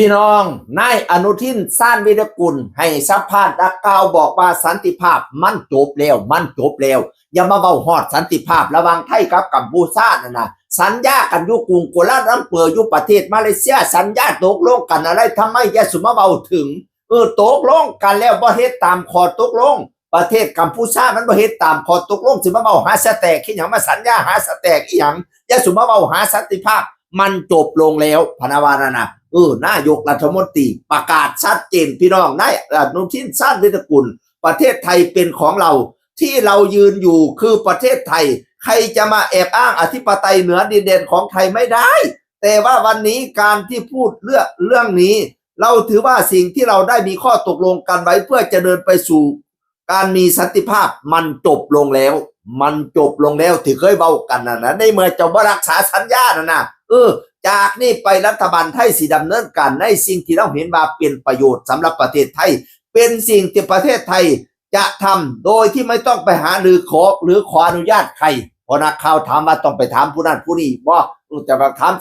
พี่น้องนายอนุทินซ่านวิรกุลให้สัมภาษณ์นักข่าวบอกว่าสันติภาพมันจบแล้วอย่ามาเว้าฮอดสันติภาพระหว่างไทยกับกัมพูชานั่นน่ะสัญญากันอยู่กรุงกัวลาลัมเปอร์อยู่ประเทศมาเลเซียสัญญาตกลงกันอะไรทำไมอย่าสุมาเว้าถึงตกลงกันแล้วบ่เฮ็ดตามข้อตกลงประเทศกัมพูชามันบ่เฮ็ดตามข้อตกลงสิมาเว้าหาสแตกอีหยังมาสัญญาหาสแตกอีหยังอย่าสุมาเว้าหาสันติภาพมันจบลงแล้วพนาวานานะนายกรัฐมนตรีประกาศชัดเจนพี่น้องนายอนุทินชาญวิรกูลประเทศไทยเป็นของเราที่เรายืนอยู่คือประเทศไทยใครจะมาแอบอ้างอธิปไตยเหนือดินแดนของไทยไม่ได้แต่ว่าวันนี้การที่พูดเรื่องนี้เราถือว่าสิ่งที่เราได้มีข้อตกลงกันไว้เพื่อจะเดินไปสู่การมีสันติภาพมันจบลงแล้วที่เคยเว้ากันนะในเมื่อเจ้าบ่รักษาสัญญานะจากนี้ไปรัฐบาลไทยสิดำเนินการในสิ่งที่เราเห็นว่าเป็นประโยชน์สำหรับประเทศไทยเป็นสิ่งที่ประเทศไทยจะทำโดยที่ไม่ต้องไปหาหรือขออนุญาตใครพอนักข่าวถามว่าต้องไปถามผู้นั้นผู้นี้บ่จะมาถาม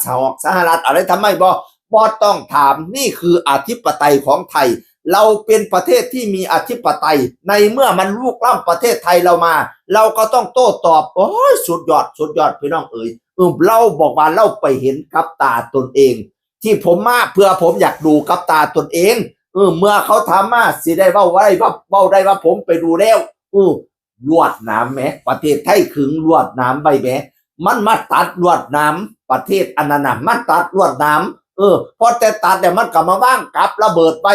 สหรัฐอะไรทำไมบ่ต้องถามนี่คืออธิปไตยของไทยเราเป็นประเทศที่มีอธิปไตยในเมื่อมันลุกล้ำประเทศไทยเรามาเราก็ต้องโต้ตอบโอ้ยสุดยอดพี่น้องเราบอกว่าเราไปเห็นกับตาตนเองที่ผมมาเพื่อผมอยากดูกับตาตนเองเมื่อเขาถามมาสิได้เว้าได้ว่าผมไปดูแล้วลวดน้ำแหมประเทศไทยขึงลวดน้ำใบแหมมันมาตัดลวดน้ำประเทศอันนั้นน่ะมันตัดลวดน้ำพอแต่ตัดแต่มันก็มาว่างกับระเบิดไป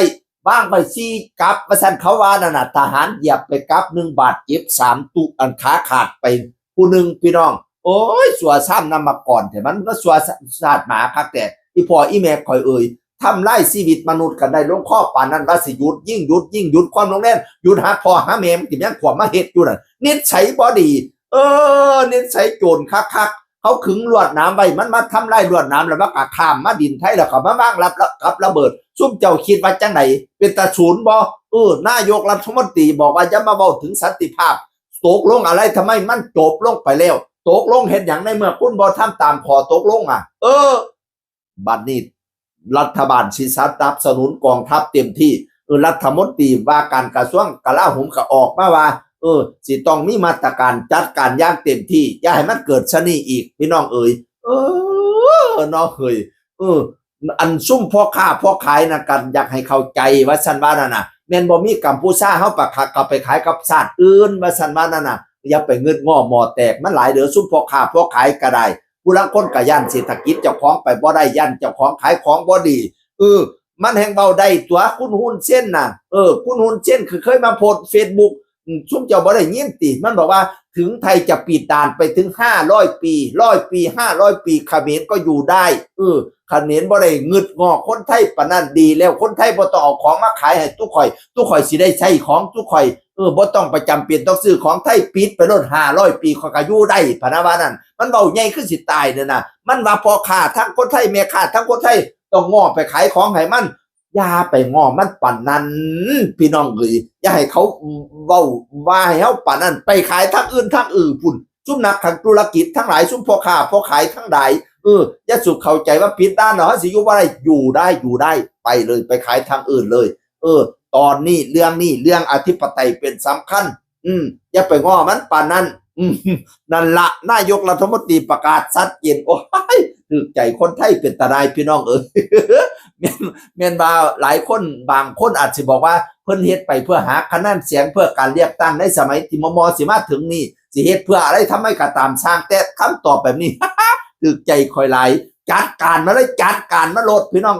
บ้างไปซี่กับมาสั่นเขาว่านั่นน่ะทหารเหยียบไปกับ1 บาทเจ็บ3ตุอันขาขาดไปผู้หนึ่งพี่น้องโอ้ยสัวซ้ำนำมาก่อนแต่มันก็สัวศาสตร์หมาคักแต่อีพ่ออีแม่คอยทำไล่ชีวิตมนุษย์กันได้ลงข้อป่านนั้นว่าสิหยุดยิ่งหยุดความลงแน่นหยุดหาพ่อหาแม่มันกินยังขวบมาเฮ็ดอยู่นั่นนิสัยบ่ดีนิสัยโจรคักเขาขึงลวดน้ำไว้มันมาทำไล่ลวดน้ำแล้วมันก็ข้ามมาดินไทยแล้วก็มาว่างรับกับระเบิดซุ่มเจ้าคิดว่าจังไหนเป็นตาศูนย์บ่นายกรัฐมนตรีบอกว่าอย่ามาเว้าถึงสันติภาพตกลงอะไรทำไมมันจบลงไปแล้วตกลงเห็นอย่างในเมื่อคุณบ่ทำตามข้อตกลงบัดนี้รัฐบาลสิสนับสนุนกองทัพเต็มที่รัฐมนตรีว่าการกระทรวงกลาโหมก็ออกมาว่าสิต้องมีมาตรการจัดการอย่างเต็มที่อย่าให้มันเกิดชะนีอีกพี่น้องน้องอันซุ่มพ่อค้าพ่อขายนะกันอยากให้เข้าใจว่าซั่นว่านั่นน่ะแม่นบ่มีกัมพูชาเฮาปะคักเอาไปขายกับชาติอื่นว่าซั่นว่านั่นน่ะอย่าไปเงินงอหมอแตกมันหลายเด้อซุ่มพ่อค้าพ่อขายก็ได้ผู้ลางคนก็ย่านเศรษฐกิจเจ้าของไปบ่ได้ย่านเจ้าของขายของบ่ดีมันแฮงเว้าได้ตัวคุณหุ้นเส้นน่ะคุณหุ้นเส้นคือเคยมาโพสต์ Facebook ซุ่มเจ้าบ่ได้ยินติมันบอกว่าถึงไทยจะปิดด่านไปถึง500 ปี100 ปี500 ปีเขมรก็อยู่ได้เขมรบ่ได้งึดงอคนไทยปานนั้นดีแล้วคนไทยบ่ต้องเอาของมาขายให้ทุกข่อยสิได้ใช้ของทุกข่อยบ่ต้องไปจำเป็นต้องซื้อของไทยปิดไปโลด500 ปีข้อยก็อยู่ได้พะนะว่านั่นมันเว้าใหญ่คือสิตายนั่นน่ะมันว่าพ่อค้าทั้งคนไทยแม่ค้าทั้งคนไทยต้องง้อไปขายของให้มันอย่าไปง้อมันปานนั้นพี่น้องอย่าให้เขาเว้าว่าให้เฮาปานนั้นไปขายทางอื่นพุ่นซุ่มนักทางธุรกิจทั้งหลายซุ่มพ่อค้าพ่อขายทั้งหลายอย่าสุขเข้าใจว่าผิดด้านเนาะสิอยู่บ่ได้อยู่ได้ไปเลยไปขายทางอื่นเลยตอนนี้เรื่องอธิปไตยเป็นสำคัญอย่าไปง้อมันปานนั้นนั่นละนายกรัฐมนตรีประกาศชัดเจนโอ้ยถูกใจคนไทยเป็นตาได้พี่น้องแม่นบ่าหลายคนบางคนอาจสิบอกว่าเพิ่นเฮ็ดไปเพื่อหาคะแนนเสียงเพื่อการเลือกตั้งในสมัยที่มสิมาถึงนี่สิเฮ็ดเพื่ออะไรทำไมก็ตามสร้างแต่คำตอบแบบนี้ถูกใจคอยหลายจัดการมาเลยจัดการมาโลดพี่น้อง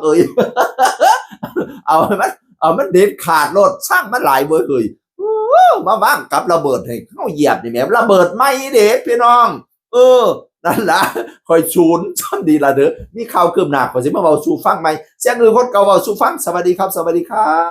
เอามันเด็ดขาดโลดสร้างมันหลายเว้ยมาว่างกับระเบิดให้เขาเหยียบนี่แหมระเบิดไม่เด็ดพี่น้องนั่นล่ะคอยชูนซ้ำดีละเด้อมีข่าวคืบหน้าขอยสิมาเว้าสู่ฟังใหม่เสียงคนเก่าเว้าสู่ฟังสวัสดีครับ